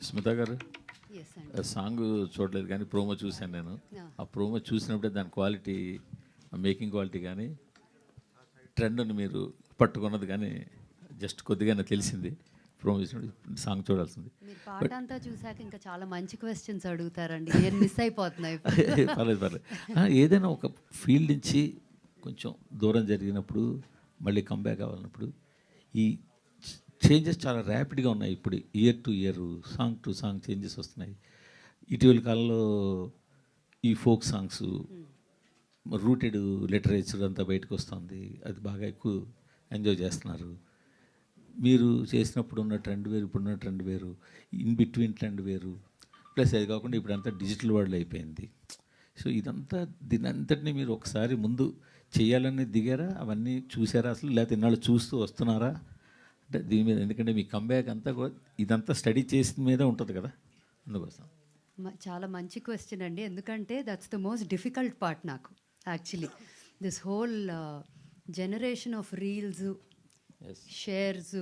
స్మిత గారు ఎస్ అండి. సాంగ్ చూడలేదు కానీ ప్రోమో చూశాను నేను. Yeah. ఆ ప్రోమో చూసినప్పుడే దాని క్వాలిటీ, మేకింగ్ క్వాలిటీ కానీ ట్రెండ్ని మీరు పట్టుకున్నది కానీ జస్ట్ కొద్దిగానే తెలిసింది. ప్రోమో చూసినప్పుడు సాంగ్ చూడాల్సింది. మీరు పాట అంతా చూసాక ఇంకా చాలా మంచి క్వశ్చన్స్ అడుగుతారండి. నేను మిస్ అయిపోతున్నాయి. పర్లేదు. ఏదైనా ఒక ఫీల్డ్ నుంచి కొంచెం దూరం జరిగినప్పుడు మళ్ళీ కంబ్యాక్ అవ్వాలన్నప్పుడు ఈ చేంజెస్ చాలా ర్యాపిడ్గా ఉన్నాయి. ఇప్పుడు year to year, song to song changes వస్తున్నాయి. ఇటీవల కాలంలో ఈ ఫోక్ సాంగ్స్, రూటెడ్ లిటరేచర్ అంతా బయటకు వస్తుంది. అది బాగా ఎక్కువ ఎంజాయ్ చేస్తున్నారు. మీరు చేసినప్పుడు ఉన్న ట్రెండ్ వేరు, ఇప్పుడున్న ట్రెండ్ వేరు, ఇన్ బిట్వీన్ ట్రెండ్ వేరు. ప్లస్ అది కాకుండా ఇప్పుడు అంతా డిజిటల్ వరల్డ్ అయిపోయింది. సో ఇదంతా దీనంతటినీ మీరు ఒకసారి ముందు చేయాలని దిగారా? అవన్నీ చూసారా అసలు, లేకపోతే ఇన్నాళ్ళు చూస్తూ వస్తున్నారా? అంటే దీని మీద, ఎందుకంటే మీ కంబ్యాక్ అంతా కూడా ఇదంతా స్టడీ చేసిన మీదే ఉంటుంది కదా, అందుకోసం. చాలా మంచి క్వశ్చన్ అండి. ఎందుకంటే that's the most difficult part నాకు actually. This whole generation of reels, shares,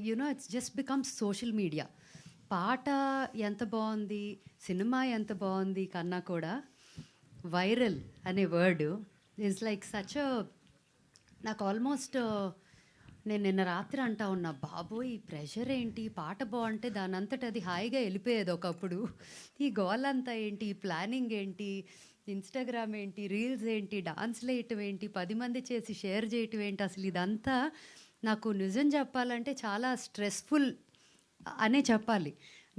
you know it's just becomes social media. పాట ఎంత బాగుంది, సినిమా ఎంత బాగుంది కన్నా కూడా వైరల్ అనే వర్డ్ ఈజ్ లైక్ సచ్ నాకు ఆల్మోస్ట్ నేను నిన్న రాత్రి అంటా ఉన్నా, బాబోయ్ ఈ ప్రెషర్ ఏంటి, పాట బాగుంటే దాని అంతటి అది హాయిగా వెళ్ళిపోయేది ఒకప్పుడు. ఈ గోల్ అంతా ఏంటి, ఈ ప్లానింగ్ ఏంటి, ఇన్స్టాగ్రామ్ ఏంటి, రీల్స్ ఏంటి, డాన్స్లు వేయటం ఏంటి, 10 మంది చేసి షేర్ చేయటం ఏంటి, అసలు ఇదంతా నాకు నిజం చెప్పాలంటే చాలా స్ట్రెస్ఫుల్ అనే చెప్పాలి.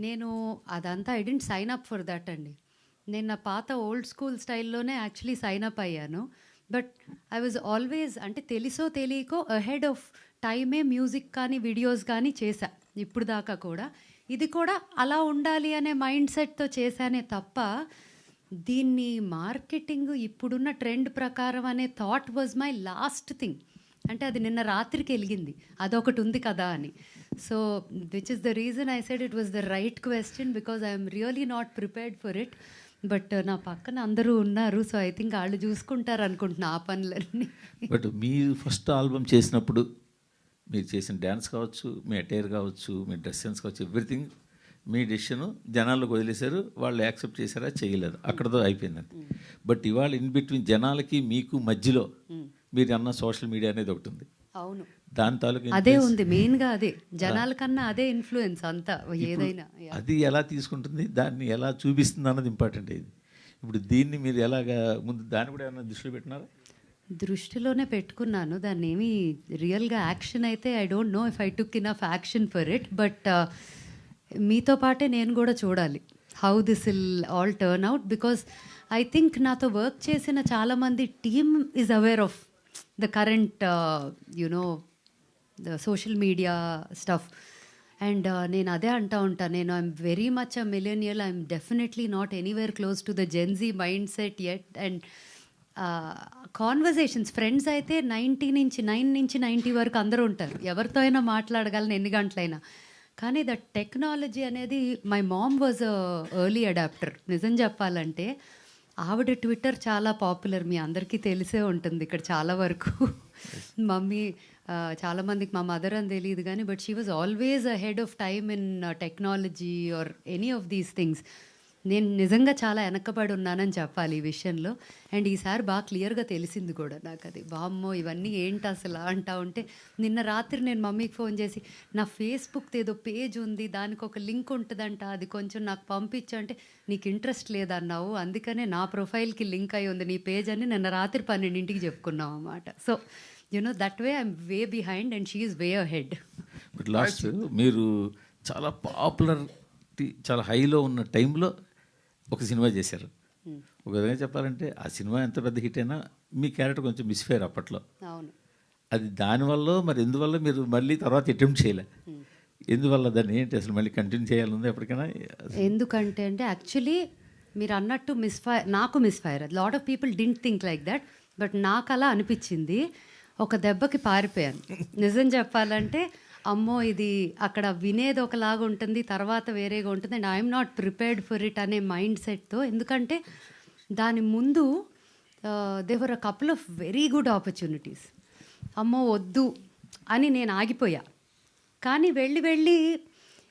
నేను అదంతా I didn't sign up for that అండి. నేను నా పాత ఓల్డ్ స్కూల్ స్టైల్లోనే యాక్చువల్లీ సైన్ అప్ అయ్యాను. బట్ ఐ వాజ్ ఆల్వేస్, అంటే తెలిసో తెలియకో అహెడ్ ఆఫ్ టైమే మ్యూజిక్ కానీ వీడియోస్ కానీ చేశా ఇప్పుడు దాకా కూడా. ఇది కూడా అలా ఉండాలి అనే మైండ్ సెట్తో చేశానే తప్ప దీన్ని మార్కెటింగ్ ఇప్పుడున్న ట్రెండ్ ప్రకారం అనే thought was my last thing. అంటే అది నిన్న రాత్రికి వెలిగింది, అదొకటి ఉంది కదా అని. So which is the reason I said it was the right question, because I'm really not prepared for it. But నా పక్కన అందరూ ఉన్నారు, సో ఐ థింక్ వాళ్ళు చూసుకుంటారు అనుకుంటున్నా ఆ పనులన్నీ. బట్ మీరు ఫస్ట్ ఆల్బమ్ చేసినప్పుడు మీరు చేసిన డ్యాన్స్ కావచ్చు, మీ అటైర్ కావచ్చు, మీ డ్రెస్ సెన్స్ కావచ్చు, ఎవ్రీథింగ్ మీ డెసిషను జనాలకు వదిలేశారు. వాళ్ళు యాక్సెప్ట్ చేశారా, చేయలేదు, అక్కడతో అయిపోయిందండి. బట్ ఇవాళ ఇన్ బిట్వీన్ జనాలకి మీకు మధ్యలో మీరు అన్న సోషల్ మీడియా అనేది ఒకటి ఉంది. అవును, దాని తాలూకు అదే ఉంది మెయిన్గా, అదే జనాల కన్నా అదే ఇన్ఫ్లుయెన్స్ అంతా ఏదైనా. అది ఎలా తీసుకుంటుంది, దాన్ని ఎలా చూపిస్తుంది అన్నది ఇంపార్టెంట్. ఇది ఇప్పుడు దీన్ని మీరు ఎలాగా ముందు దాన్ని కూడా ఏమైనా దృష్టిలో పెట్టినారా? దృష్టిలోనే పెట్టుకున్నాను దాన్ని. ఏమి రియల్గా యాక్షన్ అయితే I don't no if I took enough action for it. But మీతో పాటే నేను కూడా చూడాలి how this will all turn out. Because I think నాతో వర్క్ చేసిన చాలామంది team is aware of the current you know the social media stuff. And నేను అదే అంటూ ఉంటాను, నేను I'm very much a millennial, I'm definitely not anywhere close to the Gen Z mind set yet. And conversations friends అయితే 9 నుంచి 90 వరకు అందరూ ఉంటారు, ఎవరితో అయినా మాట్లాడగలను ఎన్ని గంటలైనా. కానీ ద టెక్నాలజీ అనేది, my mom was early adapter. నిజం చెప్పాలంటే ఆవిడ ట్విట్టర్ చాలా పాపులర్, మీ అందరికీ తెలిసే ఉంటుంది ఇక్కడ చాలా వరకు. మమ్మీ చాలామందికి మా మదర్ అని తెలియదు కానీ, but she was always ahead of time in technology or any of these things. నేను నిజంగా చాలా వెనకబడి ఉన్నానని చెప్పాలి ఈ విషయంలో. అండ్ ఈసారి బాగా క్లియర్గా తెలిసింది కూడా నాకు. అది బామ్మో ఇవన్నీ ఏంటి అసలు అంటా ఉంటే, నిన్న రాత్రి నేను మమ్మీకి ఫోన్ చేసి, నా ఫేస్బుక్ ఏదో పేజ్ ఉంది, దానికి ఒక లింక్ ఉంటుందంట, అది కొంచెం నాకు పంపించు అంటే, నీకు ఇంట్రెస్ట్ లేదన్నావు, అందుకనే నా ప్రొఫైల్కి లింక్ అయి ఉంది నీ పేజ్ అని నిన్న రాత్రి 12ంటికి చెప్పుకున్నాం అన్నమాట. So you know that way I'm way behind and she is way ahead. But last మీరు చాలా పాపులారిటీ చాలా హైలో ఉన్న టైంలో ఒక సినిమా చేశారు. ఒక విధంగా చెప్పాలంటే ఆ సినిమా ఎంత పెద్ద హిట్ అయినా మీ క్యారెక్టర్ కొంచెం మిస్ఫేర్ అప్పట్లో. అవును, అది దానివల్ల మరి ఎందువల్ల మీరు మళ్ళీ తర్వాత అటెంప్ట్ చేయలే, ఎందువల్ల దాన్ని ఏంటి అసలు మళ్ళీ కంటిన్యూ చేయాలంది ఎప్పటికైనా? ఎందుకంటే అంటే యాక్చువల్లీ మీరు అన్నట్టు నాకు misfire. Lot of people didn't think like that, but నాకు అలా అనిపించింది. ఒక దెబ్బకి పారిపోయాను నిజం చెప్పాలంటే. అమ్మో ఇది అక్కడ వినేది ఒకలాగా ఉంటుంది, తర్వాత వేరేగా ఉంటుంది, and I'm not prepared for it అనే మైండ్ సెట్తో. ఎందుకంటే దాని ముందు there were a couple of very good opportunities. అమ్మో వద్దు అని నేను ఆగిపోయా. కానీ వెళ్ళి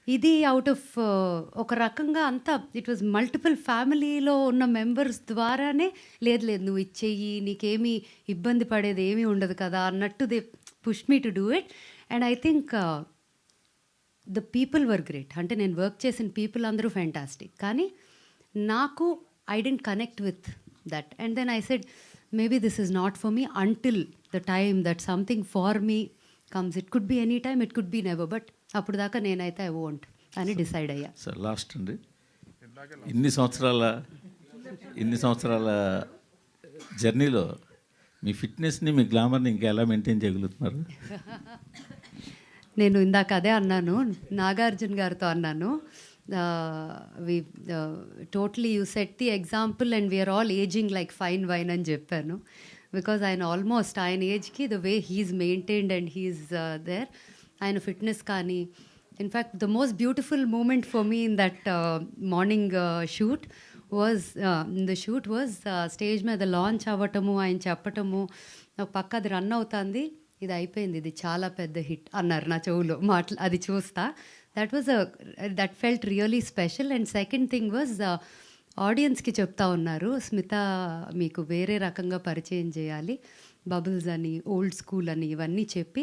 ఇది అవుట్ ఆఫ్ ఒక రకంగా అంతా ఇట్ వాజ్ మల్టిపుల్ ఫ్యామిలీలో ఉన్న మెంబర్స్ ద్వారానే లేదు లేదు నువ్వు ఇచ్చేయి నీకేమీ ఇబ్బంది పడేది ఏమీ ఉండదు కదా అన్నట్టు they push me to do it. And I think the people were great. అంటే నేను వర్క్ చేసిన పీపుల్ అందరూ ఫ్యాంటాస్టిక్. కానీ నాకు I didn't connect with that. And then I said maybe this is not for me until the time that something for me comes. It could be any time, it could be never, but అప్పుడు దాకా నేనైతే I won't అని decide అయ్యా. Sir last అండి, ఇన్ని సంవత్సరాల జర్నీలో మీ ఫిట్నెస్ని మీ గ్లామర్ని ఇంకా ఎలా మెయింటైన్ చేయగలుగుతున్నారు? నేను ఇందాక అదే అన్నాను, నాగార్జున గారితో అన్నాను, we totally you set the example and we're all ageing like fine wine అని చెప్పాను. బికాజ్ ఆయన ఏజ్కి the way he's maintained and he's there, ఆయన ఫిట్నెస్ కానీ. In fact the most beautiful moment for me in that morning shoot was stage మీద launch అవ్వటము, ఆయన చెప్పటము, ఒక పక్క అది రన్ అవుతుంది, ఇది అయిపోయింది, ఇది చాలా పెద్ద హిట్ అన్నారు నా చెవులో అది చూస్తా. That felt really special. And second thing was ఆడియన్స్కి చెప్తా ఉన్నారు, స్మిత మీకు వేరే రకంగా పరిచయం చేయాలి, బబుల్స్ అని, ఓల్డ్ స్కూల్ అని, ఇవన్నీ చెప్పి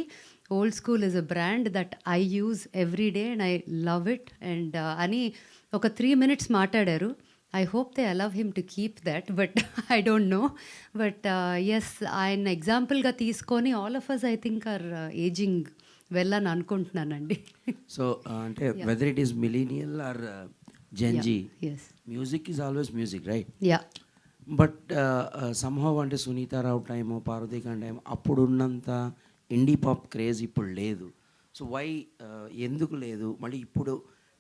old school is a brand that I use every day and I love it and అని ఒక 3 minutes మాట్లాడారు. I hope they allow him to keep that, but I don't know. But yes, ఆయన ఎగ్జాంపుల్గా తీసుకొని all of us I think are ageing well అని అనుకుంటున్నానండి. So అంటే whether it is millennial or gen Z, music is always music, right? Yeah. But somehow అంటే Sunitha Rao time, పార్వతీఖాన్ time అప్పుడున్నంత indie pop craze ఇప్పుడు లేదు. So why, ఎందుకు లేదు? మళ్ళీ ఇప్పుడు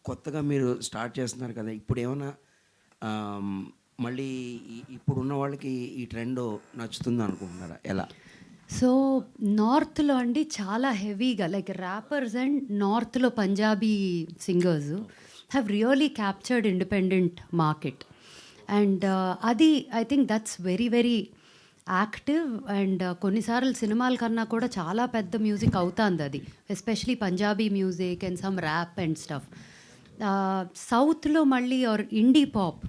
కొత్తగా మీరు స్టార్ట్ చేస్తున్నారు కదా, ఇప్పుడు ఏమైనా మళ్ళీ ఇప్పుడున్న వాళ్ళకి ఈ ట్రెండ్ నచ్చుతుంది అనుకుంటున్నారా, ఎలా? సో నార్త్లో అండి చాలా హెవీగా లైక్ ర్యాపర్స్ అండ్ నార్త్లో Punjabi singers have really captured independent market. And అది I think that's very very active. And కొన్నిసార్లు సినిమాల కన్నా కూడా చాలా పెద్ద మ్యూజిక్ అవుతుంది అది, especially Punjabi music and some rap and stuff. సౌత్లో మళ్ళీ ఆర్ ఇండీ పాప్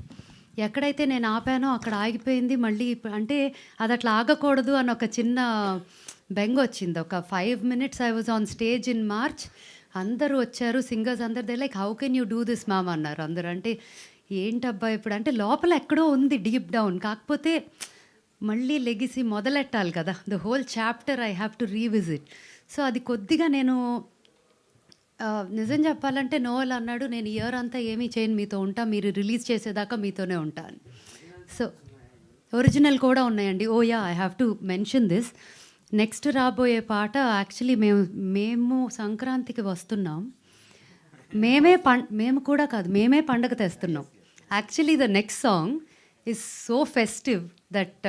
ఎక్కడైతే నేను ఆపానో అక్కడ ఆగిపోయింది. మళ్ళీ అంటే అది అట్లా ఆగకూడదు అని ఒక చిన్న బెంగ వచ్చింది. ఒక 5 minutes I was on stage in March, అందరూ వచ్చారు సింగర్స్ అందరు, they like how can you do this ma'am అన్నారు అందరు. అంటే ఏంటబ్బా ఇప్పుడు, అంటే లోపల ఎక్కడో ఉంది డీప్ డౌన్, కాకపోతే మళ్ళీ లెగిసి మొదలెట్టాలి కదా, the whole chapter I have to revisit. So అది కొద్దిగా నేను నిజం చెప్పాలంటే నోవల్ అన్నాడు, నేను ఇయర్ అంతా ఏమీ చేయను, మీతో ఉంటా, మీరు రిలీజ్ చేసేదాకా మీతోనే ఉంటాను. సో ఒరిజినల్ కూడా ఉన్నాయండి. Oh yeah, I have to mention this. Next రాబోయే పాట యాక్చువల్లీ మేము సంక్రాంతికి వస్తున్నాం, మేము కూడా కాదు, మేమే పండగ తెస్తున్నాం. Actually the next song is so festive that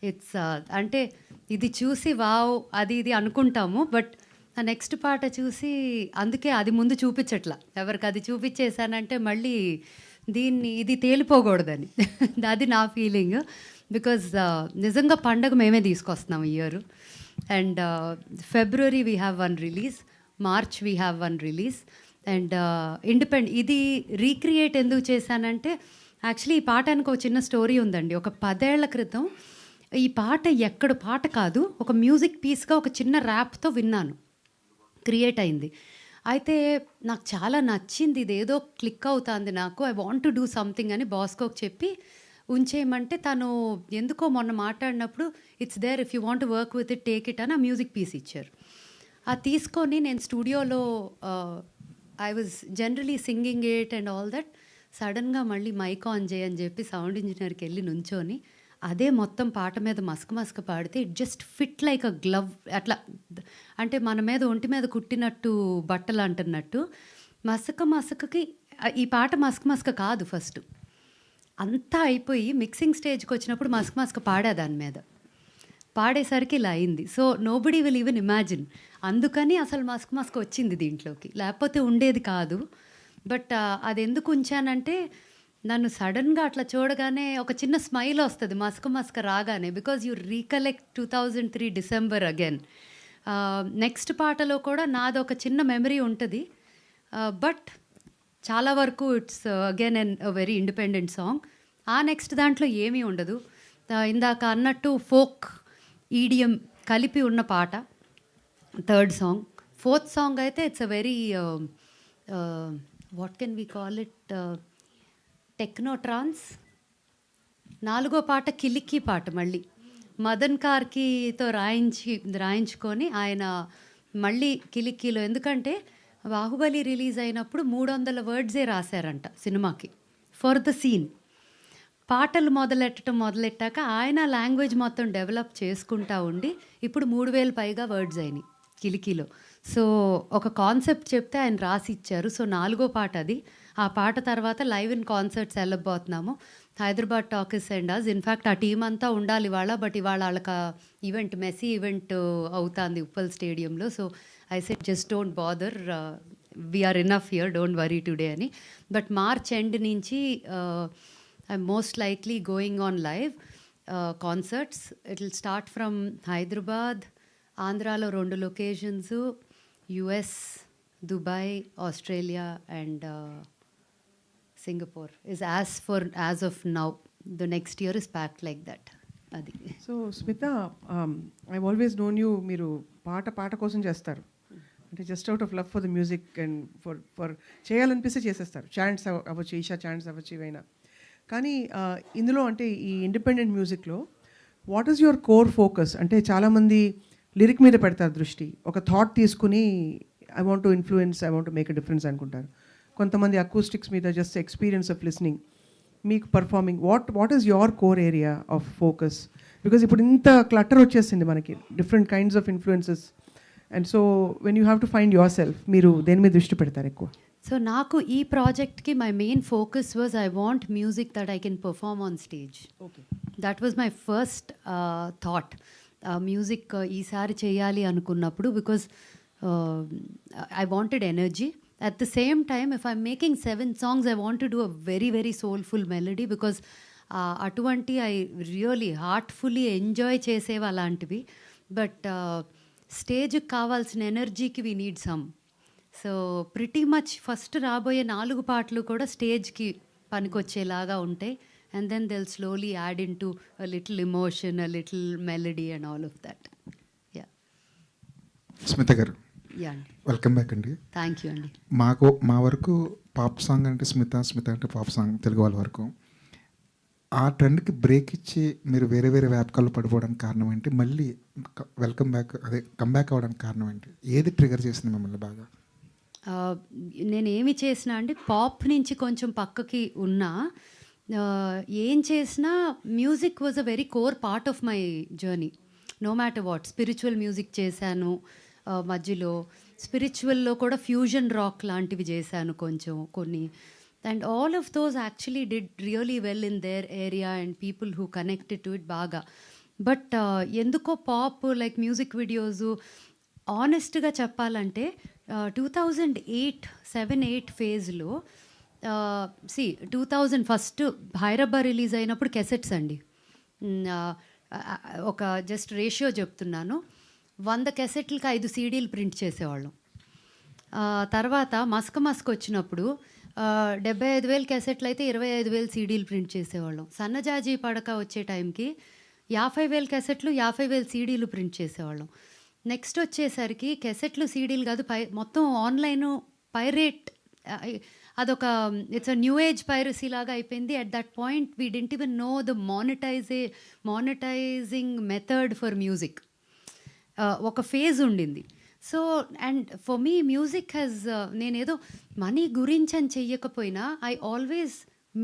it's అంటే ఇది చూసి వావ్ అది ఇది అనుకుంటాము, బట్ ఆ నెక్స్ట్ పాట చూసి అందుకే అది ముందు చూపించట్లా, ఎవరికి అది చూపించేసానంటే మళ్ళీ ఇది తేలిపోకూడదని అది నా ఫీలింగ్. బికాజ్ నిజంగా పండగ మేమే తీసుకొస్తున్నాం ఈ year. And February we have 1 release, March we have 1 release. And ఇది రీక్రియేట్ ఎందుకు చేశానంటే యాక్చువల్లీ ఈ పాటానికి ఒక చిన్న స్టోరీ ఉందండి. ఒక 10 ఏళ్ల క్రితం ఈ పాట ఎక్కడ పాట కాదు, ఒక మ్యూజిక్ పీస్గా ఒక చిన్న ర్యాప్తో విన్నాను, క్రియేట్ అయింది. అయితే నాకు చాలా నచ్చింది, ఇదేదో క్లిక్ అవుతుంది నాకు, I want to do something అని బాస్కోకి చెప్పి ఉంచేయమంటే తను ఎందుకో మొన్న మాట్లాడినప్పుడు it's there, if you want to work with it take it అని ఆ మ్యూజిక్ పీస్ ఇచ్చారు. అది తీసుకొని నేను స్టూడియోలో I was generally singing it and all that. సడన్గా మళ్ళీ మైక్ ఆన్ చేయని చెప్పి సౌండ్ ఇంజనీర్కి వెళ్ళి నుంచొని అదే మొత్తం పాట మీద మసక పాడితే it just fit like a glove. అట్లా అంటే మన మీద ఒంటి మీద కుట్టినట్టు బట్టలు అంటున్నట్టు మసకకి ఈ పాట మసక కాదు, ఫస్ట్ అంతా అయిపోయి మిక్సింగ్ స్టేజ్కి వచ్చినప్పుడు మసక పాడా దాని మీద, పాడేసరికి ఇలా అయింది. So nobody will even imagine, అందుకని అసలు మసక వచ్చింది దీంట్లోకి, లేకపోతే ఉండేది కాదు. బట్ అది ఎందుకు ఉంచానంటే నన్ను సడన్గా అట్లా చూడగానే ఒక చిన్న స్మైల్ వస్తుంది మసక రాగానే, because you recollect 2003 December again. Next పాటలో కూడా నాది ఒక చిన్న మెమరీ ఉంటుంది. బట్ చాలా వరకు it's again N very independent song. ఆ నెక్స్ట్ దాంట్లో ఏమీ ఉండదు. ఇందాక అన్నట్టు ఫోక్ ఈడియం కలిపి ఉన్న పాట థర్డ్ సాంగ్. ఫోర్త్ సాంగ్ అయితే it's a very what can we call it, techno trance. నాలుగో పాట కిలిక్కి పాట, మళ్ళీ మదన్ కార్కీతో రాయించుకొని ఆయన మళ్ళీ కిలిక్కీలో, ఎందుకంటే బాహుబలి రిలీజ్ అయినప్పుడు 300 వర్డ్సే రాశారంట సినిమాకి ఫర్ ద సీన్. పాటలు మొదలెట్టాక ఆయన లాంగ్వేజ్ మొత్తం డెవలప్ చేసుకుంటా ఉండి ఇప్పుడు 3000 పైగా వర్డ్స్ అయినాయి కిలికీలో. సో ఒక కాన్సెప్ట్ చెప్తే ఆయన రాసి ఇచ్చారు. సో నాలుగో పాట అది. ఆ పాట తర్వాత లైవ్ ఇన్ కాన్సర్ట్స్ వెళ్ళబోతున్నాము. Hyderabad talkies and us. In fact ఆ టీం అంతా ఉండాలి ఇవాళ, బట్ ఇవాళ వాళ్ళకి ఈవెంట్ మెస్సీ ఈవెంట్ అవుతుంది ఉప్పల్ స్టేడియంలో. So I said just don't bother, we're enough here, don't worry today అని. బట్ మార్చ్ ఎండ్ నుంచి I'm most likely going on live concerts. It will start from Hyderabad, ఆంధ్రాలో 2 locations, US, Dubai, Australia and Singapore is as of now. The next year is packed like that. Adi. So Smita, I've always known you, మీరు పాట కోసం చేస్తారు, అంటే just out of love for the music and for చేయాలనిపిస్తే చేసేస్తారు. Chants అవ్వచ్చు, Isha chants అవ్వచ్చు, ఇవైనా. కానీ ఇందులో అంటే ఈ ఇండిపెండెంట్ మ్యూజిక్లో what is your core focus? అంటే చాలామంది లిరిక్ మీద పెడతారు దృష్టి, ఒక థాట్ తీసుకుని I want to influence, I want to make a difference అనుకుంటారు. కొంతమంది అకూస్టిక్స్ మీద జస్ట్ ఎక్స్పీరియన్స్ ఆఫ్ లిస్నింగ్, మీకు performing. What is your core area of focus? Because ఇప్పుడు ఇంత క్లటర్ వచ్చేసింది మనకి, different kinds of influences. And so when you have to find your self, మీరు దేని మీద దృష్టి పెడతారు ఎక్కువ? సో నాకు ఈ ప్రాజెక్ట్కి my main focus was I want music that I can perform on stage. Okay, that was my first thought. Music ఈసారి చేయాలి అనుకున్నప్పుడు, because I wanted energy. At the same time, if I'm making 7 songs, I want to do a very, very soulful melody, because అటువంటి I really heartfully enjoy చేసేవి అలాంటివి. But స్టేజ్కి కావాల్సిన ఎనర్జీకి we need some. So pretty much first రాబోయే 4 పాటలు కూడా స్టేజ్కి పనికొచ్చేలాగా ఉంటాయి. And then they'll slowly add into a little emotion, a little melody and all of that. Yeah. Smitha garu, yeah అండి, వెల్కమ్ బ్యాక్ అండి. థ్యాంక్ యూ అండి. మా వరకు పాప్ సాంగ్ అంటే స్మిత అంటే పాప్ సాంగ్ తెలుగు వాళ్ళ వరకు. ఆ ట్రెండ్కి బ్రేక్ ఇచ్చి మీరు వేరే వేరే వ్యాపకాలు పడిపోవడానికి కారణం ఏంటి? మళ్ళీ వెల్కమ్ బ్యాక్, అదే కమ్బ్యాక్ అవ్వడానికి కారణం ఏంటి? ఏది ట్రిగర్ చేసింది మిమ్మల్ని బాగా? నేనేమి చేసినా అండి, పాప్ నుంచి కొంచెం పక్కకి ఉన్నా, ఏం చేసినా music was a very core part of my journey, no matter what. Spiritual music చేశాను మధ్యలో, స్పిరిచువల్లో కూడా ఫ్యూజన్ రాక్ లాంటివి చేశాను కొన్ని. And all of those actually did really well in there area and people who connected to it బాగా. But ఎందుకో pop like music videos, ఆనెస్ట్గా చెప్పాలంటే 2007-8 ఫేజ్లో 2000 ఫస్ట్ హైదరాబాద్ రిలీజ్ అయినప్పుడు కెసెట్స్ అండి. ఒక జస్ట్ రేషియో చెప్తున్నాను, 100 కెసెట్లకి 5 సీడీలు ప్రింట్ చేసేవాళ్ళం. తర్వాత మస్క్ వచ్చినప్పుడు 75,000 కెసెట్లు అయితే 25,000 సీడీలు ప్రింట్ చేసేవాళ్ళం. సన్నజాజీ పడక వచ్చే టైంకి 50,000 కెసెట్లు 50,000 సీడీలు ప్రింట్ చేసేవాళ్ళం. నెక్స్ట్ వచ్చేసరికి కెసెట్లు సీడీలు కాదు, మొత్తం ఆన్లైన్ పైరేట్, అదొక it's a new age piracy లాగా అయిపోయింది. At that point we didn't even know the monetising method for music. ఒక ఫేజ్ ఉండింది. So and for me music has, నేనేదో మనీ గురించి అని చెయ్యకపోయినా I always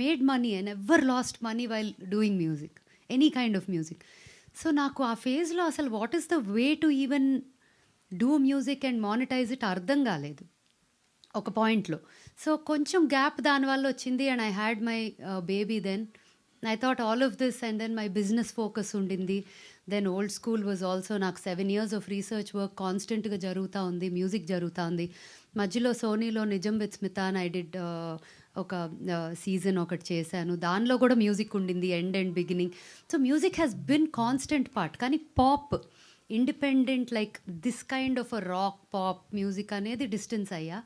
made money and ever lost money while doing music, any kind of music. So నాకు ఆ ఫేజ్లో అసలు what is the way to even do music and monetise it అర్థం కాలేదు ఒక పాయింట్లో. సో కొంచెం గ్యాప్ దానివల్ల వచ్చింది. And I had my baby then. I thought all of this, and then my business focus undindi. Then old school was also నాకు 7 years of research work కాన్స్టెంట్గా జరుగుతూ ఉంది, మ్యూజిక్ జరుగుతూ ఉంది. మధ్యలో సోనీలో నిజం విత్ స్మిత అని ఐ డిడ్ ఒక సీజన్ ఒకటి చేశాను, దానిలో కూడా మ్యూజిక్ ఉండింది, end and beginning. So music has been constant part. కానీ pop, independent like this kind of a rock pop music అనేది డిస్టెన్స్ అయ్యా.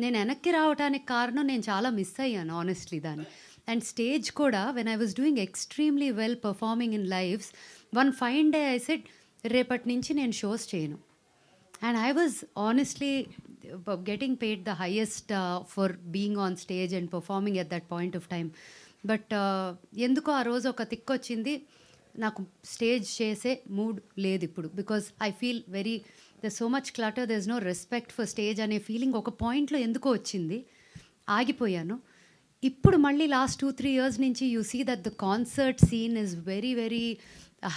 నేను వెనక్కి రావడానికి కారణం నేను చాలా మిస్ అయ్యాను ఆనెస్ట్లీ దాన్ని. అండ్ స్టేజ్ కూడా when I was doing extremely well performing in lives, one fine day I said రేపటి నుంచి నేను షోస్ చేయను. And I was honestly getting paid the highest for being on stage and performing at that point of time. But ఎందుకో ఆ రోజు ఒక తిక్కొచ్చింది, నాకు stage చేసే మూడ్ లేదు ఇప్పుడు. Because I feel very there so much clutter, there is no respect for stage అనే feeling ఒక పాయింట్లో ఎందుకో వచ్చింది, ఆగిపోయాను. ఇప్పుడు మళ్ళీ లాస్ట్ 2-3 years నుంచి you see that the concert scene is very very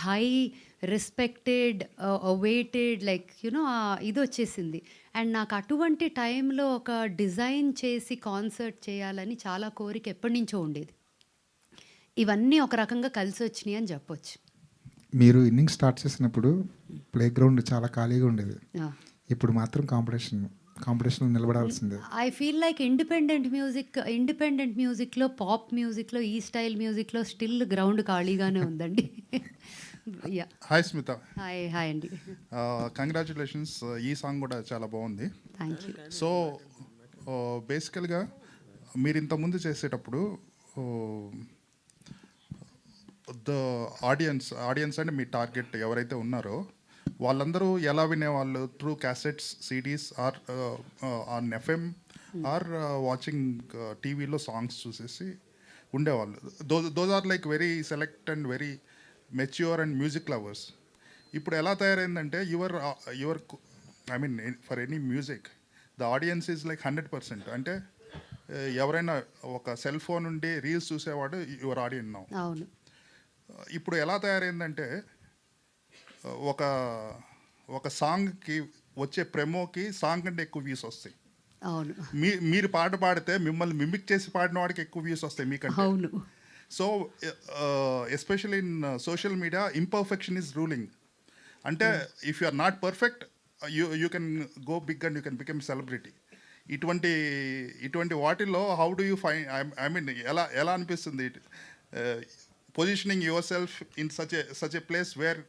high respected, awaited, like you know ఇది వచ్చేసింది. అండ్ నాకు అటువంటి టైంలో ఒక డిజైన్ చేసి కాన్సర్ట్ చేయాలని చాలా కోరిక ఎప్పటి నుంచో ఉండేది. ఇవన్నీ ఒక రకంగా కలిసి వచ్చినాయి అని చెప్పొచ్చు. మీరు ఇన్నింగ్ స్టార్ట్ చేసినప్పుడు ప్లే గ్రౌండ్ చాలా ఖాళీగా ఉండేది, ఇప్పుడు మాత్రం కాంపిటీషన్ నిలబడాల్సిందే. ఐ ఫీల్ లైక్ ఇండిపెండెంట్ మ్యూజిక్లో, పాప్ మ్యూజిక్లో, ఈ స్టైల్ మ్యూజిక్లో స్టిల్ గ్రౌండ్ ఖాళీగానే ఉందండి. Yeah, hi Smita. హాయ్ అండి. కంగ్రాచులేషన్స్, ఈ సాంగ్ కూడా చాలా బాగుంది. Thank you. సో బేసికల్గా మీరు ఇంతకుముందు చేసేటప్పుడు ద ఆడియన్స్ అంటే మీ టార్గెట్ ఎవరైతే ఉన్నారో వాళ్ళందరూ ఎలా వినేవాళ్ళు? Through cassettes, CDs, or on FM, or watching టీవీలో సాంగ్స్ చూసేసి ఉండేవాళ్ళు. Those are like very select and very mature and music lovers. ఇప్పుడు ఎలా తయారైందంటే your I mean for any music the audience is like 100%. అంటే ఎవరైనా ఒక సెల్ ఫోన్ నుండి రీల్స్ చూసేవాడు యువర్ ఆడియన్స్ నౌ. అవును. ఇప్పుడు ఎలా తయారైందంటే ఒక సాంగ్కి వచ్చే ప్రెమోకి సాంగ్ కంటే ఎక్కువ వ్యూస్ వస్తాయి. అవును. మీరు పాట పాడితే మిమ్మల్ని మిమిక్ చేసి పాడిన వాడికి ఎక్కువ వ్యూస్ వస్తాయి మీకంటే. అవును. So especially in social media imperfection is ruling. అంటే if you are not perfect you can go big and you can become celebrity. ఇటువంటి వాటిల్లో how do you find, I mean ఎలా అనిపిస్తుంది positioning yourself in such a place where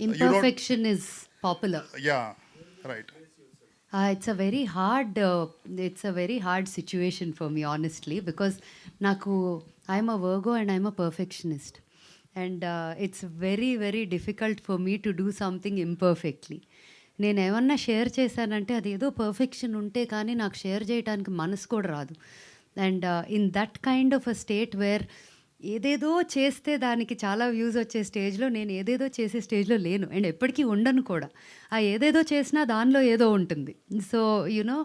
imperfection is popular? Yeah, right. It's a very hard situation for me honestly, because I'm a Virgo and I'm a perfectionist, and it's very very difficult for me to do something imperfectly. నేను ఏమన్నా share చేశానంటే అది ఏదో perfection ఉంటే కానీ నాకు share చేయడానికి మనసు కూడా రాదు. And in that kind of a state where ఏదేదో చేస్తే దానికి చాలా వ్యూస్ వచ్చే స్టేజ్లో నేను ఏదేదో చేసే స్టేజ్లో లేను, అండ్ ఎప్పటికీ ఉండను కూడా. ఆ ఏదేదో చేసినా దానిలో ఏదో ఉంటుంది. So you know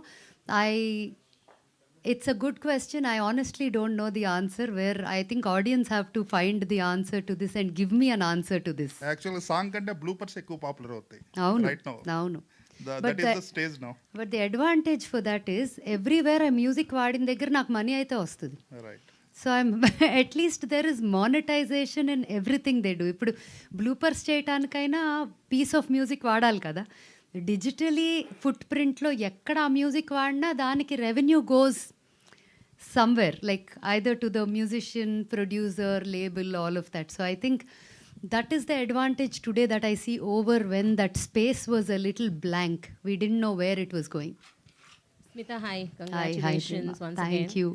it's a good question. I honestly don't know the answer, where I think audience have to find the answer to this and give me an answer to this. Actually song కంటే bloopers ఎక్కువ popular అవుతాయి. అవును. Right now. అవును. That is the stage now. But the advantage for that is everywhere a music వాడిన దగ్గర నాకు money అయితే వస్తుంది. Right. So at least there is monetization in everything they do. ఇప్పుడు బ్లూపర్స్ చేయటానికైనా పీస్ ఆఫ్ మ్యూజిక్ వాడాలి కదా. Digitally foot ప్రింట్లో ఎక్కడ ఆ మ్యూజిక్ వాడినా దానికి revenue goes somewhere, like either to the musician, producer, label, all of that. So I think that is the advantage today that I see over when that space was a little blank. We didn't know where it was going. Smita, hi. Congratulations Prema. once Thank again. you.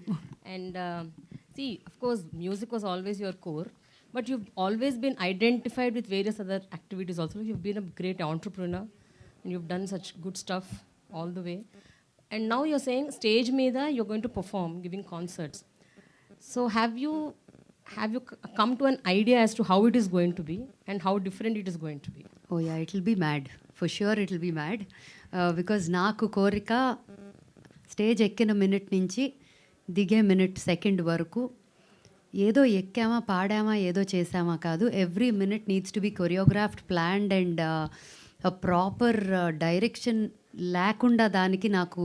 And see, of course, music was always your core, but you've always been identified with various other activities also. You've been a great entrepreneur, and you've done such good stuff all the way. And now you're saying stage meeda you're going to perform, giving concerts. So have you come to an idea as to how it is going to be and how different it is going to be? Oh yeah, it will be mad. For sure it will be mad. Because నాకు కోరిక stage ఎక్కిన minute నుంచి దిగే minute second వరకు ఏదో ఎక్కామా పాడామా ఏదో చేసామా కాదు. Every minute needs to be choreographed, planned and proper direction లేకుండా దానికి నాకు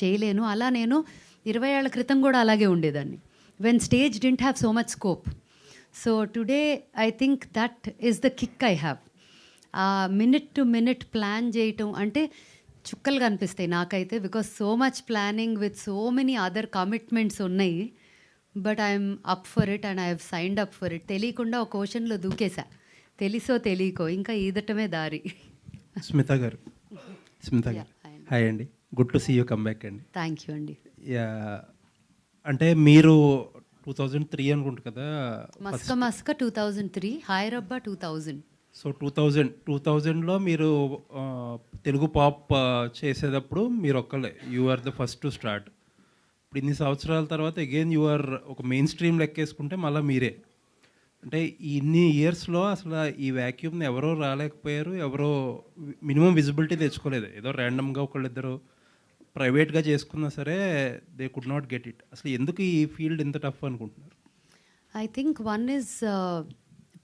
చేయలేను. అలా నేను 20 ఏళ్ల క్రితం కూడా అలాగే ఉండేదాన్ని, when stage didn't have so much scope. So today I think that is the kick I have. Minute to minute plan చేయటం అంటే చుక్కలు కనిపిస్తాయి నాకైతే, because so much planning with so many other commitments ఉన్నాయి. But I'm up for it and I have signed up for it. తెలియకుండా ఒక ఓషన్లో దూకేసా, తెలిసో తెలియకో, ఇంకా ఈదటమే దారి. స్మిత గారు హాయ్ అండి. Good to see you come back అండి. థ్యాంక్ యూ అండి. యా, అంటే మీరు 2003 అనుకుంటు కదా. మస్క మస్క 2003, హైరబ్బా 2000. సో 2000లో మీరు తెలుగు పాప్ చేసేటప్పుడు మీరు ఒక్కలే, you are the first to start. ఇప్పుడు ఇన్ని సంవత్సరాల తర్వాత అగైన్ యు ఆర్ ఒక మెయిన్ స్ట్రీమ్ లెక్కేసుకుంటే మళ్ళీ మీరే. అంటే ఇన్ని ఇయర్స్లో అసలు ఈ వ్యాక్యూమ్ని ఎవరో రాలేకపోయారు, ఎవరో మినిమం విజిబిలిటీ తెచ్చుకోలేదు. ఏదో ర్యాండమ్గా ఒకళ్ళిద్దరు ప్రైవేట్గా చేసుకున్నా సరే they could not get it. అసలు ఎందుకు ఈ ఫీల్డ్ ఇంత టఫ్ అనుకుంటున్నారు? I think one is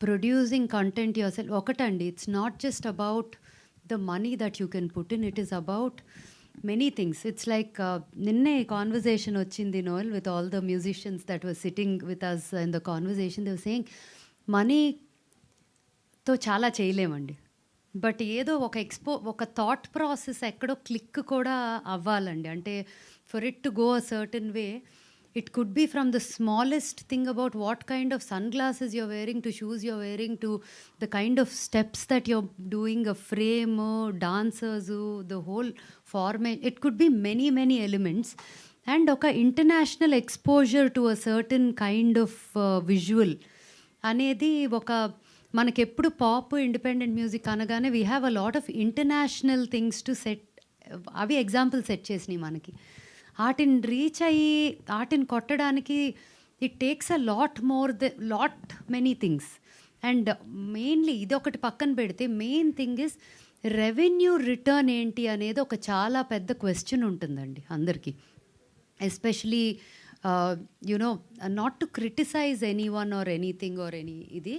producing content yourself. ఒకటండి, it's not just about the money that you can put in, it is about many things. It's like నిన్నే conversation వచ్చింది Noel with all the musicians that were sitting with us in the conversation. They were saying మనీతో చాలా చేయలేమండి, but ఏదో ఒక thought process ఎక్కడో click కూడా అవ్వాలండి. అంటే for it to go a certain way, it could be from the smallest thing about what kind of sunglasses you're wearing, to shoes you're wearing, to the kind of steps that you're doing, a frame, dancers, the whole format. It could be many elements, and oka international exposure to a certain kind of visual అనేది ఒక మనకెప్పుడు pop independent music అనగానే we have a lot of international things to set. అవి example set చేసినాయి మనకి. వాటిని reach అయ్యి వాటిని కొట్టడానికి it takes a lot many things. And mainly ఇది ఒకటి పక్కన పెడితే, main thing is revenue return ఏంటి అనేది ఒక చాలా పెద్ద క్వశ్చన్ ఉంటుందండి అందరికీ. Especially you know, not to criticize anyone or anything or any ఇది,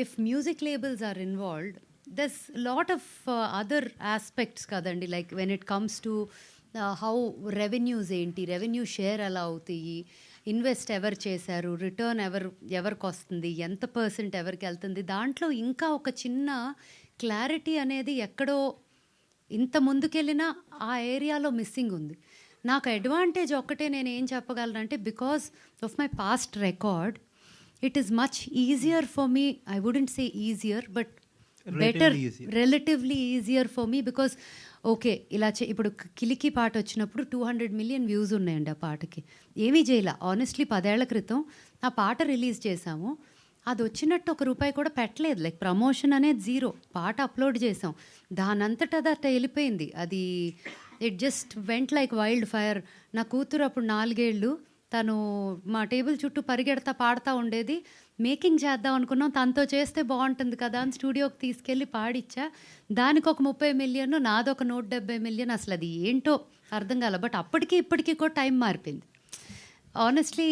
if music labels are involved, దెస్ lot of other aspects కదండి. Like when it comes to how revenues ఏంటి, రెవెన్యూ షేర్ ఎలా అవుతాయి, ఇన్వెస్ట్ ఎవరు చేశారు, return ఎవరికి వస్తుంది, ఎంత పర్సెంట్ ఎవరికి వెళ్తుంది, దాంట్లో ఇంకా ఒక చిన్న క్లారిటీ అనేది ఎక్కడో ఇంత ముందుకెళ్ళినా ఆ ఏరియాలో మిస్సింగ్ ఉంది. నాకు అడ్వాంటేజ్ ఒక్కటే నేను ఏం చెప్పగలనంటే, because of my past record, it is much easier for me. I wouldn't say easier, but better, relatively easier for me, because okay ఇలా ఇప్పుడు కిలికి పాట వచ్చినప్పుడు 200 million వ్యూస్ ఉన్నాయండి ఆ పాటకి. ఏమీ చేయలే ఆనెస్ట్లీ. 10 ఏళ్ల క్రితం ఆ పాట రిలీజ్ చేసాము, అది వచ్చినట్టు ₹1 కూడా పెట్టలేదు. లైక్ ప్రమోషన్ అనేది జీరో. పాట అప్లోడ్ చేసాం, దానంతటా అది అట్ట వెళ్ళిపోయింది. అది it just went like wild fire. నా కూతురు అప్పుడు 4 ఏళ్ళు, తను మా టేబుల్ చుట్టూ పరిగెడతా పాడుతూ ఉండేది. మేకింగ్ చేద్దాం అనుకున్నాం, తనతో చేస్తే బాగుంటుంది కదా అని స్టూడియోకి తీసుకెళ్ళి పాడిచ్చా. దానికి ఒక 30 million, నాదొక 170 million. అసలు అది ఏంటో అర్థం కాలే. బట్ అప్పటికి ఇప్పటికీ కూడా టైం మారిపోయింది. ఆనెస్ట్లీ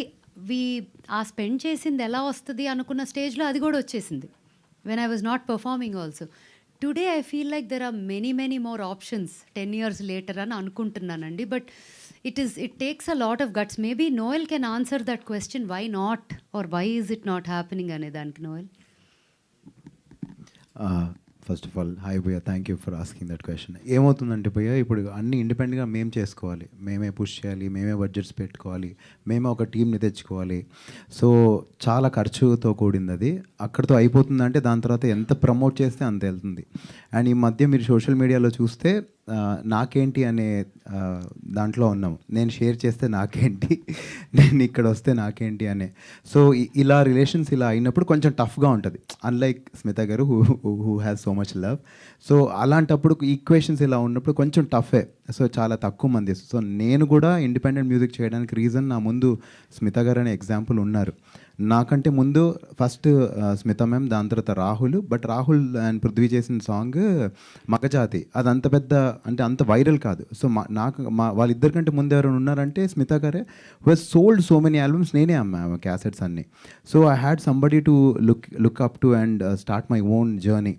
ఆ స్పెండ్ చేసింది ఎలా వస్తుంది అనుకున్న స్టేజ్లో అది కూడా వచ్చేసింది, when I was not performing also. Today I feel like there are many more options 10 years later అని అనుకుంటున్నానండి. But it takes a lot of guts. Maybe Noel can answer that question, why not, or why is it not happening ane daniki. Noel? First of all hi భయ్య, thank you for asking that question. ఏమవుతుందంటే భయ్య, ఇప్పుడు అన్ని ఇండిపెండెంట్గా మేము చేసుకోవాలి, మేమే push చేయాలి, మేమే బడ్జెట్స్ పెట్టుకోవాలి, మేమే ఒక టీంని తెచ్చుకోవాలి. సో చాలా ఖర్చుతో కూడింది అది. అక్కడితో అయిపోతుందంటే దాని తర్వాత ఎంత ప్రమోట్ చేస్తే అంత వెళ్తుంది. అండ్ ఈ మధ్య మీరు సోషల్ మీడియాలో చూస్తే నాకేంటి అనే దాంట్లో ఉన్నాము. నేను షేర్ చేస్తే నాకేంటి, నేను ఇక్కడ వస్తే నాకేంటి అనే. సో ఇలా రిలేషన్స్ ఇలా అయినప్పుడు కొంచెం టఫ్గా ఉంటుంది. అన్లైక్ స్మిత గారు who has so much love. So అలాంటప్పుడు ఈక్వేషన్స్ ఇలా ఉన్నప్పుడు కొంచెం టఫే. సో చాలా తక్కువ మంది. సో నేను కూడా ఇండిపెండెంట్ మ్యూజిక్ చేయడానికి రీజన్, నా ముందు స్మిత గారు అనే ఎగ్జాంపుల్ ఉన్నారు. నాకంటే ముందు ఫస్ట్ స్మిత మ్యామ్, దాని తర్వాత రాహుల్. బట్ రాహుల్ అండ్ పృథ్వీ చేసిన సాంగ్ మగజాతి, అది అంత పెద్ద అంటే అంత వైరల్ కాదు. సో వాళ్ళిద్దరికంటే ముందు ఎవరైనా ఉన్నారంటే స్మిత గారే, who he's sold so many albums. నేనే అమ్మా క్యాసెట్స్ అన్నీ. So I had somebody to look up to and start my own journey.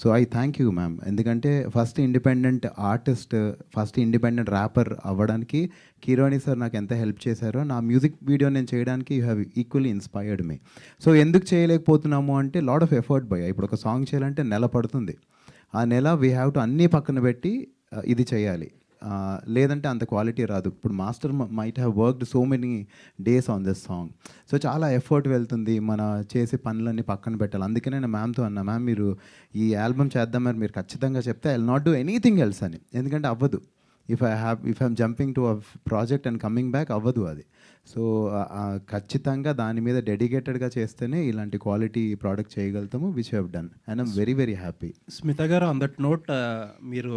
So I thank you ma'am. ఎందుకంటే first independent artist, first independent rapper అవ్వడానికి Keeravani sir నాకు ఎంత help చేశారో, నా music video నేను చేయడానికి you have equally inspired me. So ఎందుకు చేయలేకపోతున్నాము అంటే లాట్ ఆఫ్ ఎఫర్ట్ భయ్య. ఇప్పుడు ఒక సాంగ్ చేయాలంటే నెల పడుతుంది. ఆ నెల వీ హ్యావ్ టు అన్నీ పక్కన పెట్టి ఇది చేయాలి. లేదంటే అంత క్వాలిటీ రాదు. ఇప్పుడు master might have worked so many days on this song. So చాలా ఎఫర్ట్ వెళ్తుంది, మన చేసే పనులన్నీ పక్కన పెట్టాలి. అందుకనే నేను మ్యామ్తో అన్నా, మ్యామ్ మీరు ఈ ఆల్బమ్ చేద్దామని మీరు ఖచ్చితంగా చెప్తే I will not do anything else అని. ఎందుకంటే అవ్వదు, if I'm jumping to a project and coming back అవ్వదు అది. సో ఖచ్చితంగా దాని మీద డెడికేటెడ్గా చేస్తేనే ఇలాంటి క్వాలిటీ ప్రోడక్ట్ చేయగలుగుతాము, which have done and I'm very very happy. Smitha garu, on that note, మీరు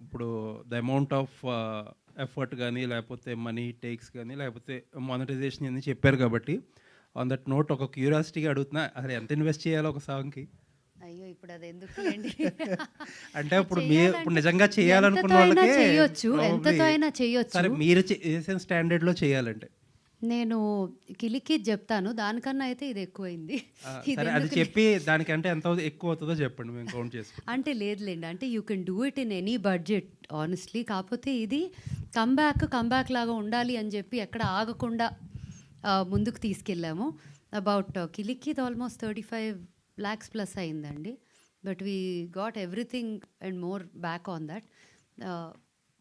ఇప్పుడు ద అమౌంట్ ఆఫ్ ఎఫర్ట్ కానీ లేకపోతే మనీ టేక్స్ కానీ లేకపోతే మానిటైజేషన్ అని చెప్పారు కాబట్టి ఆన్ దట్ నోట్ ఒక క్యూరియాసిటీగా అడుగుతున్నా, అసలు ఎంత ఇన్వెస్ట్ చేయాలో ఒక సాంగ్కి? అయ్యో ఇప్పుడు అది ఎందుకులేండి. అంటే ఇప్పుడు ఇప్పుడు నిజంగా చేయాలనుకున్న వాళ్ళకి చేయొచ్చు, ఎంతతో అయినా చేయొచ్చు. సరే, మీరు చేసిన స్టాండర్డ్లో చేయాలంటే నేను కిలికి చెప్తాను, దానికన్నా అయితే ఇది ఎక్కువైంది. సరే, అది చెప్పి దానికంటే ఎంత ఎక్కువ అవుతుందో చెప్పండి, మేము కౌంట్ చేసుకుంటాం. అంటే లేదులేండి, అంటే you can do it in any budget honestly. కాకపోతే ఇది కంబ్యాక్ లాగా ఉండాలి అని చెప్పి ఎక్కడ ఆగకుండా ముందుకు తీసుకెళ్ళాము. About Kiliki almost 35 lakhs plus అయిందండి. But we got everything and more back on that,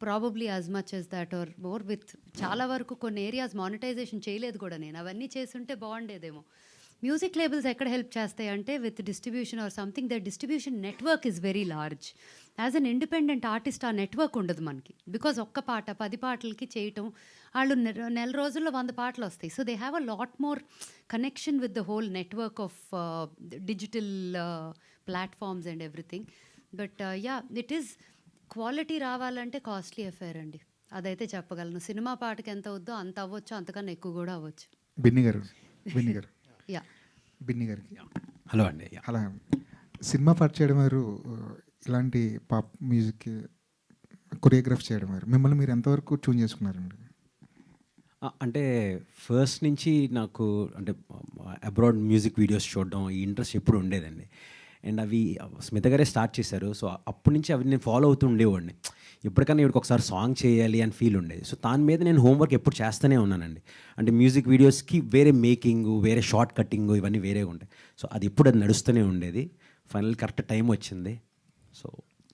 probably as much as that or more. With చాలా వరకు కొన్ని ఏరియాస్ మానిటైజేషన్ చేయలేదు కూడా నేను, అవన్నీ చేస్తుంటే బాగుండేదేమో. మ్యూజిక్ లేబుల్స్ ఎక్కడ హెల్ప్ చేస్తాయి అంటే with distribution or something. The distribution network is very large. As an independent artist ఆ నెట్వర్క్ ఉండదు మనకి, బికాజ్ ఒక్క పాట 10 పాటలకి చేయటం, వాళ్ళు నెల రోజుల్లో 100 పాటలు వస్తాయి. So they have a lot more connection with the whole network of digital platforms and everything. But yeah, it is quality రావాలంటే కాస్ట్లీ అఫేర్ అండి, అదైతే చెప్పగలను. సినిమా పాటకి ఎంత అవుద్దో అంత అవ్వచ్చు, అంతకన్నా ఎక్కువ కూడా అవ్వచ్చు. బిన్ని గారు యా, బిన్ని గారికి హలో అండి. అలా సినిమా పాట చేయడం వారు, ఇలాంటి పాప్ మ్యూజిక్ కొరియోగ్రాఫ్ చేయడం వారు, మిమ్మల్ని మీరు ఎంతవరకు ట్యూన్ చేసుకున్నారండి? అంటే ఫస్ట్ నుంచి నాకు అంటే అబ్రాడ్ మ్యూజిక్ వీడియోస్ చూడడం ఈ ఇంట్రెస్ట్ ఎప్పుడు ఉండేదండి. అండ్ అవి స్మిత గారే స్టార్ట్ చేశారు. సో అప్పటి నుంచి అవి నేను ఫాలో అవుతూ ఉండేవాడిని. ఎప్పటికన్నా ఇక్కడికి ఒకసారి సాంగ్ చేయాలి అని ఫీల్ ఉండేది. సో దాని మీద నేను హోంవర్క్ ఎప్పుడు చేస్తూనే ఉన్నానండి. అంటే మ్యూజిక్ వీడియోస్కి వేరే మేకింగ్, వేరే షార్ట్ కట్టింగ్ ఇవన్నీ వేరేగా ఉంటాయి. సో అది ఎప్పుడు అది నడుస్తూనే ఉండేది. ఫైనల్ కరెక్ట్ టైం వచ్చింది. సో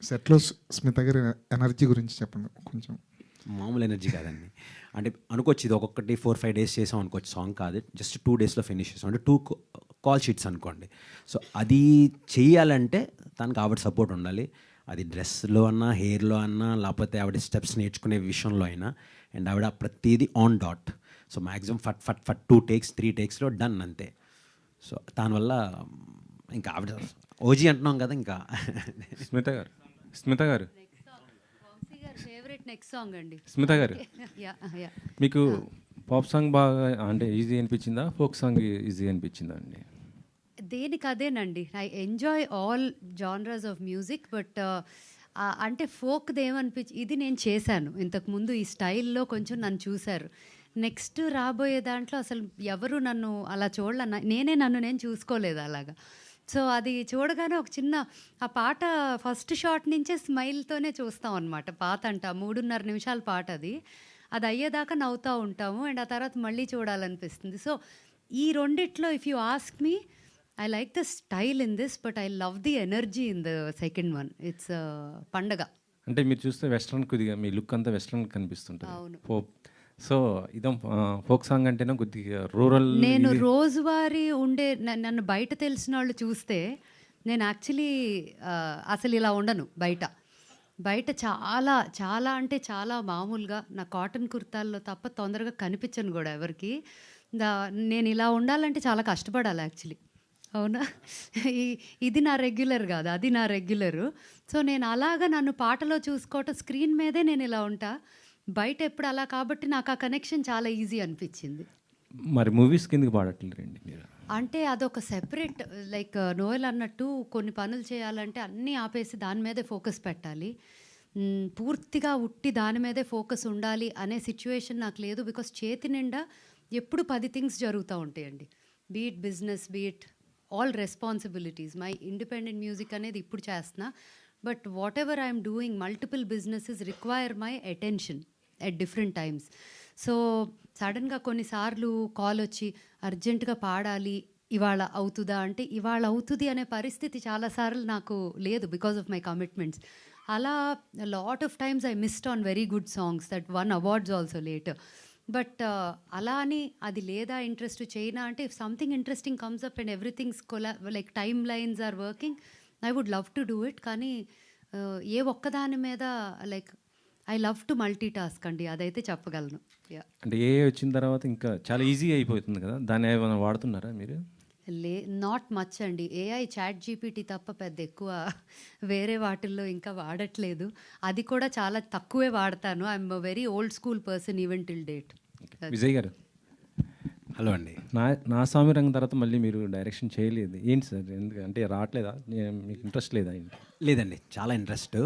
సెట్లో స్మిత గారి ఎనర్జీ గురించి చెప్పండి కొంచెం. మామూలు ఎనర్జీ కాదండి. అంటే అనుకోవచ్చు ఇది ఒక్కొక్కటి 4-5 days చేసాం అనుకోవచ్చు, సాంగ్ కాదు, జస్ట్ 2 daysలో ఫినిష్ చేసాం. అంటే 2 కాల్ షీట్స్ అనుకోండి. సో అది చేయాలంటే దానికి ఆవిడ సపోర్ట్ ఉండాలి. అది డ్రెస్లో అన్నా, హెయిర్లో అన్నా, లేకపోతే ఆవిడ స్టెప్స్ నేర్చుకునే విషయంలో అయినా. అండ్ ఆవిడ ప్రతిదీ ఆన్ డాట్. సో మ్యాక్సిమం ఫట్ 2 takes 3 takesలో డన్ అంతే. సో దానివల్ల ఇంకా ఆవిడ ఓజీ అంటున్నాం కదా. ఇంకా స్మిత గారు ఫేవరెట్ నెక్స్ట్ సాంగ్ అండి. స్మిత గారు, మీకు పాప్ సాంగ్ బాగా అంటే ఈజీ అనిపించిందా, ఫోక్ సాంగ్ ఈజీ అనిపించిందా అండి? దేనికి అదేనండి. I enjoy all genres of music. But అంటే ఫోక్ది ఇది నేను చేశాను ఇంతకుముందు, ఈ స్టైల్లో కొంచెం నన్ను చూశారు. నెక్స్ట్ రాబోయే దాంట్లో అసలు ఎవరు నన్ను అలా చూడాల, నన్ను నేను చూసుకోలేదు అలాగా. సో అది చూడగానే ఒక చిన్న ఆ పాట ఫస్ట్ షాట్ నుంచే స్మైల్తోనే చూస్తాం అనమాట. పాట అంట 3.5 నిమిషాల పాట, అది అయ్యేదాకా నవ్వుతూ ఉంటాము. అండ్ ఆ తర్వాత మళ్ళీ చూడాలనిపిస్తుంది. సో ఈ రెండిట్లో if you ask me, I like the style in this, but I love the energy in the second one. It's పండగ. అంటే మీరు చూస్తే వెస్ట్రన్, కొద్దిగా మీ లుక్ అంతా వెస్ట్రన్ కనిపిస్తుంటుంది. అవును. సో ఇదో ఫోక్ సాంగ్ అంటేనే కొద్దిగా రూరల్. నేను రోజువారీ ఉండే నన్ను బయట తెలిసిన వాళ్ళు చూస్తే నేను యాక్చువల్లీ అసలు ఇలా ఉండను బయట చాలా చాలా అంటే చాలా మామూలుగా నా కాటన్ కుర్తాల్లో తప్ప తొందరగా కనిపించను కూడా ఎవరికి. నేను ఇలా ఉండాలంటే చాలా కష్టపడాలి యాక్చువల్లీ. అవునా, ఇది నా రెగ్యులర్ కాదు, అది నా రెగ్యులరు. సో నేను అలాగా నన్ను పాటలో చూసుకోవటం, స్క్రీన్ మీదే నేను ఇలా ఉంటా, బయట ఎప్పుడు అలా. కాబట్టి నాకు ఆ కనెక్షన్ చాలా ఈజీ అనిపించింది. మరి మూవీస్ కిందకి పాడట్లేరండి మీరు? అంటే అదొక సెపరేట్, లైక్ నోయల్ అన్నట్టు కొన్ని పనులు చేయాలంటే అన్నీ ఆపేసి దాని మీదే ఫోకస్ పెట్టాలి. పూర్తిగా ఉట్టి దాని మీదే ఫోకస్ ఉండాలి అనే సిచ్యువేషన్ నాకు లేదు. బికాస్ చేతి నిండా ఎప్పుడు 10 థింగ్స్ జరుగుతూ ఉంటాయండి. Beat business, beat all responsibilities. My independent music అనేది ఇప్పుడు చేస్తున్నా. But what ever I'm doing, multiple businesses require my attention at different times. So సడన్గా కొన్నిసార్లు కాల్ వచ్చి అర్జెంటుగా పాడాలి, ఇవాళ అవుతుందా అంటే ఇవాళ అవుతుంది అనే పరిస్థితి చాలాసార్లు నాకు లేదు, బికాజ్ ఆఫ్ మై కమిట్మెంట్స్. అలా lot of times I missed on very good songs that won awards also later. But అలా అని అది లేదా ఇంట్రెస్ట్ చేయనా అంటే if something interesting comes up and everything's like timelines are working, I would love to do it. కానీ ఏ ఒక్కదాని మీద like I love to multitask అండి, అదైతే చెప్పగలను. అంటే ఏ వచ్చిన తర్వాత ఇంకా చాలా ఈజీ అయిపోతుంది కదా, దాన్ని ఏమైనా వాడుతున్నారా మీరు? నాట్ మచ్ అండి. ఏఐ చాట్ జీపీటీ తప్ప పెద్ద ఎక్కువ వేరే వాటిల్లో ఇంకా వాడట్లేదు. అది కూడా చాలా తక్కువే వాడతాను. I'm very old school person even till date. Vijay గారు, హలో అండి. నా స్వామి రంగం తర్వాత మళ్ళీ మీరు డైరెక్షన్ చేయలేదు ఏంటి సార్? ఎందుకంటే రావట్లేదా, మీకు ఇంట్రెస్ట్ లేదా? లేదండి, చాలా ఇంట్రెస్ట్.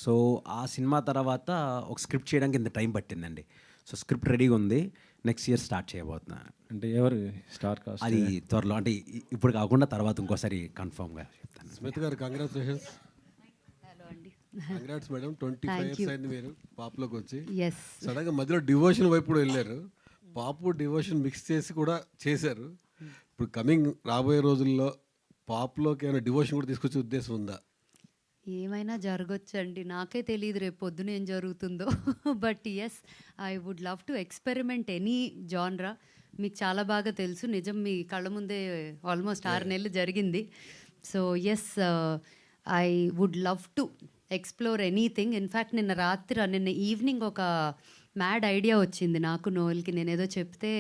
సో ఆ సినిమా తర్వాత ఒక స్క్రిప్ట్ చేయడానికి ఇంత టైం పట్టిందండి. సో స్క్రిప్ట్ రెడీగా ఉంది, నెక్స్ట్ ఇయర్ స్టార్ట్ చేయబోతున్నాను. అంటే ఎవరు స్టార్ కాస్ట్? అది త్వరలో, అంటే ఇప్పుడు కాకుండా తర్వాత ఇంకోసారి కన్ఫర్మ్గా చెప్తాను. స్మిత్ గారు కంగ్రాచులేషన్స్. హలో అండి. Congrats madam. 25 years అయింది మీరు పాప్లోకి వచ్చి. ఎస్. సడన్గా మధ్యలో డివోషన్ వైపు కూడా వెళ్ళారు. పాపు డివోషన్ మిక్స్ చేసి కూడా చేశారు. ఇప్పుడు కమింగ్ రాబోయే రోజుల్లో పాప్లోకి ఏమైనా డివోషన్ కూడా తీసుకొచ్చే ఉద్దేశం ఉందా? ఏమైనా జరగొచ్చండి, నాకే తెలియదు రేపు పొద్దున ఏం జరుగుతుందో. But yes, I would love to experiment any genre. మీకు చాలా బాగా తెలుసు, నిజం మీ కళ్ళ ముందే ఆల్మోస్ట్ 6 నెలలు జరిగింది. So yes, I would love to explore anything. In fact నిన్న ఈవినింగ్ ఒక మ్యాడ్ ఐడియా వచ్చింది నాకు, నోయల్కి. నేనేదో చెప్తే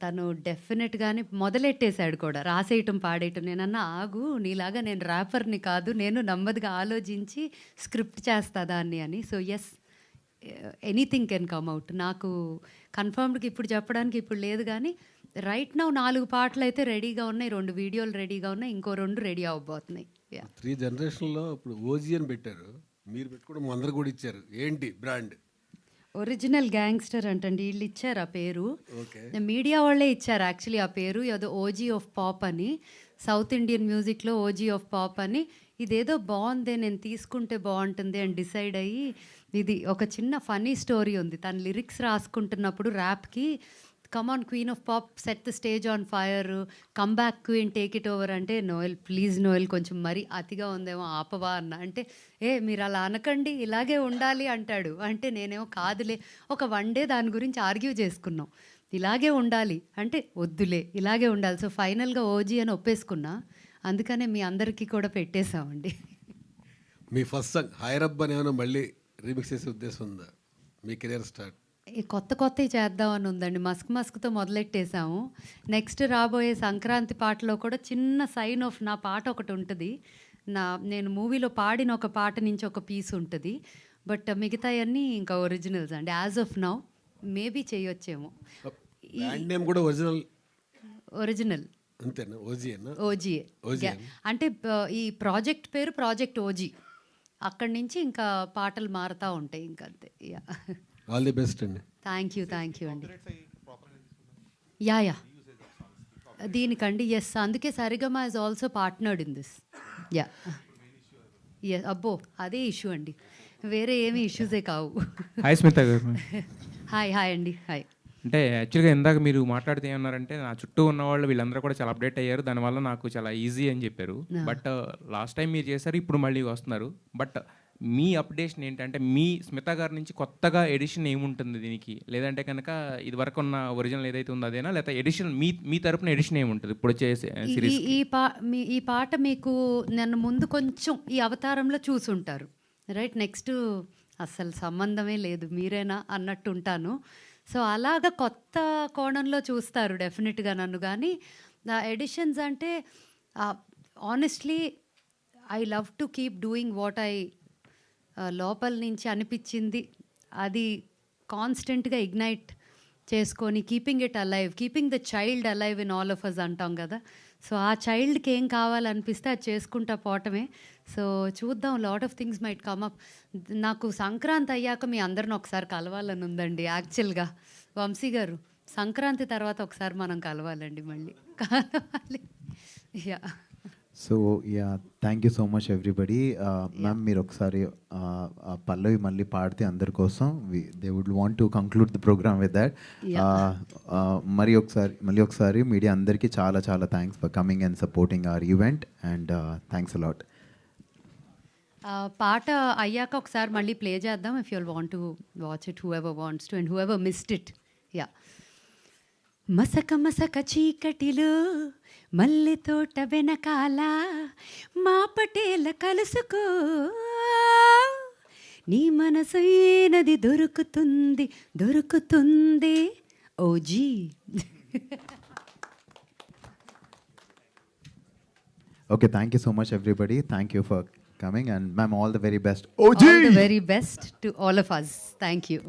తను డెఫినెట్గానే మొదలెట్టేశాడు కూడా, రాసేయటం పాడేయటం. నేనన్నా ఆగు, నీలాగా నేను ర్యాపర్ని కాదు, నేను నెమ్మదిగా ఆలోచించి స్క్రిప్ట్ చేస్తా దాన్ని అని. So yes, anything can come out. నాకు కన్ఫర్మ్డ్గా ఇప్పుడు చెప్పడానికి ఇప్పుడు లేదు, కానీ రైట్ నౌ 4 పాటలు అయితే రెడీగా ఉన్నాయి, 2 వీడియోలు రెడీగా ఉన్నాయి, ఇంకో 2 రెడీ అవ్వబోతున్నాయి. 3 జనరేషన్లో ఇప్పుడు ఓజీ అని పెట్టారు, మీరు పెట్టుకోవడం అందరు కూడా ఇచ్చారు. ఏంటి బ్రాండ్? ఒరిజినల్ గ్యాంగ్స్టర్ అంటండి, వీళ్ళు ఇచ్చారు ఆ పేరు. మీడియా వాళ్ళే ఇచ్చారు యాక్చువల్లీ ఆ పేరు. ఏదో ఓజీ ఆఫ్ పాప్ అని, సౌత్ ఇండియన్ మ్యూజిక్లో ఓజీ ఆఫ్ పాప్ అని. ఇదేదో బాగుందే, నేను తీసుకుంటే బాగుంటుంది అని డిసైడ్ అయ్యి, ఇది ఒక చిన్న ఫనీ స్టోరీ ఉంది. తను లిరిక్స్ రాసుకుంటున్నప్పుడు ర్యాప్కి, come on queen of pop, set the stage on fire, come back queen, take it over అంటే, నోయల్ ప్లీజ్ నోయల్ కొంచెం మరీ అతిగా ఉందేమో ఆపవా అన్న. అంటే మీరు అలా అనకండి, ఇలాగే ఉండాలి అంటాడు. అంటే నేనేమో కాదులే, ఒక 1 day దాని గురించి ఆర్గ్యూ చేసుకున్నాం, ఇలాగే ఉండాలి అంటే వద్దులే ఇలాగే ఉండాలి. సో ఫైనల్గా ఓజీ అని ఒప్పేసుకున్నా, అందుకనే మీ అందరికీ కూడా పెట్టేశామండి. మీ ఫస్ట్ సాంగ్ హైరబ్ అని ఏమైనా మళ్ళీ రీమిక్స్ చేసే ఉద్దేశం ఉందా మీ కెరియర్ స్టార్ట్? కొత్తవి చేద్దామని ఉందండి. మస్క్తో మొదలెట్టేసాము. నెక్స్ట్ రాబోయే సంక్రాంతి పాటలో కూడా చిన్న సైన్ ఆఫ్ నా పాట ఒకటి ఉంటుంది. నేను మూవీలో పాడిన ఒక పాట నుంచి ఒక పీస్ ఉంటుంది. బట్ మిగతాయన్నీ ఇంకా ఒరిజినల్స్ అండి. యాజ్ ఆఫ్ నౌ మేబీ చేయొచ్చేమో. నేమ్ కూడా ఒరిజినల్ అంతేనా? ఓజీఏ అంటే ఈ ప్రాజెక్ట్ పేరు ప్రాజెక్ట్ ఓజీ. అక్కడి నుంచి ఇంకా పాటలు మారుతూ ఉంటాయి, ఇంకా అంతే. ఆల్ ది బెస్ట్ అండి. థ్యాంక్ యూ అండి. యా దీనికండి ఎస్, అందుకే Saregama is also partnered in this. Yeah అబ్బో అదే ఇష్యూ అండి, వేరే ఏమి ఇష్యూసే కావు. హాయ్ స్మిత గారు. హాయ్ అండి. హాయ్. అంటే యాక్చువల్గా ఇందాక మీరు మాట్లాడితే ఏమన్నారంటే, నా చుట్టూ ఉన్న వాళ్ళు వీళ్ళందరూ కూడా చాలా అప్డేట్ అయ్యారు, దానివల్ల నాకు చాలా ఈజీ అని చెప్పారు. బట్ లాస్ట్ టైం మీరు చేశారు, ఇప్పుడు మళ్ళీ వస్తున్నారు. బట్ మీ అప్డేషన్ ఏంటంటే, మీ స్మిత గారి నుంచి కొత్తగా ఎడిషన్ ఏముంటుంది దీనికి? లేదంటే కనుక ఇది వరకు ఉన్న ఒరిజినల్ ఏదైతే ఉందో అదేనా, లేకపోతే ఎడిషన్ మీ తరపున ఎడిషన్ ఏముంటుంది ఇప్పుడు వచ్చే సిరీస్? ఈ పాట మీకు నన్ను ముందు కొంచెం ఈ అవతారంలో చూసుంటారు, రైట్? నెక్స్ట్ అస్సలు సంబంధమే లేదు, మీరేనా అన్నట్టు ఉంటాను. సో అలాగా కొత్త కోణంలో చూస్తారు డెఫినెట్గా నన్ను. కానీ ఎడిషన్స్ అంటే honestly I love to keep doing what I లోపల నుంచి అనిపించింది, అది కాన్స్టెంట్గా ఇగ్నైట్ చేసుకొని keeping it alive, keeping the child alive in all of us అంటాం కదా. సో ఆ చైల్డ్కి ఏం కావాలనిపిస్తే అది చేసుకుంటా పోవటమే. సో చూద్దాం, lot of things might come up. నాకు సంక్రాంతి అయ్యాక మీ అందరిని ఒకసారి కలవాలని ఉందండి యాక్చువల్గా. వంశీ గారు, సంక్రాంతి తర్వాత ఒకసారి మనం కలవాలండి, మళ్ళీ కలవాలి. Yeah. So thank you so much everybody. Ma'am మీరు ఒకసారి పల్లవి మళ్ళీ పాడితే అందరి కోసం, they would want to conclude the programme with that. మళ్ళీ ఒకసారి మీడియా అందరికీ చాలా చాలా thanks for coming and supporting our event, and thanks a lot. పాట అయ్యాక ఒకసారి మళ్ళీ ప్లే చేద్దాం if you'll want to watch it whoever wants to and whoever missed it. Yeah. మసక మసక చీకటిలో మల్లె తోట వెనకాల మా పటేల కలుసుకో, నీ మనసైనది దొరుకుతుంది దొరుకుతుంది OG. Okay, thank you so much, everybody. Thank you for coming, and ma'am, all the very best. All the very best to all of us. Thank you.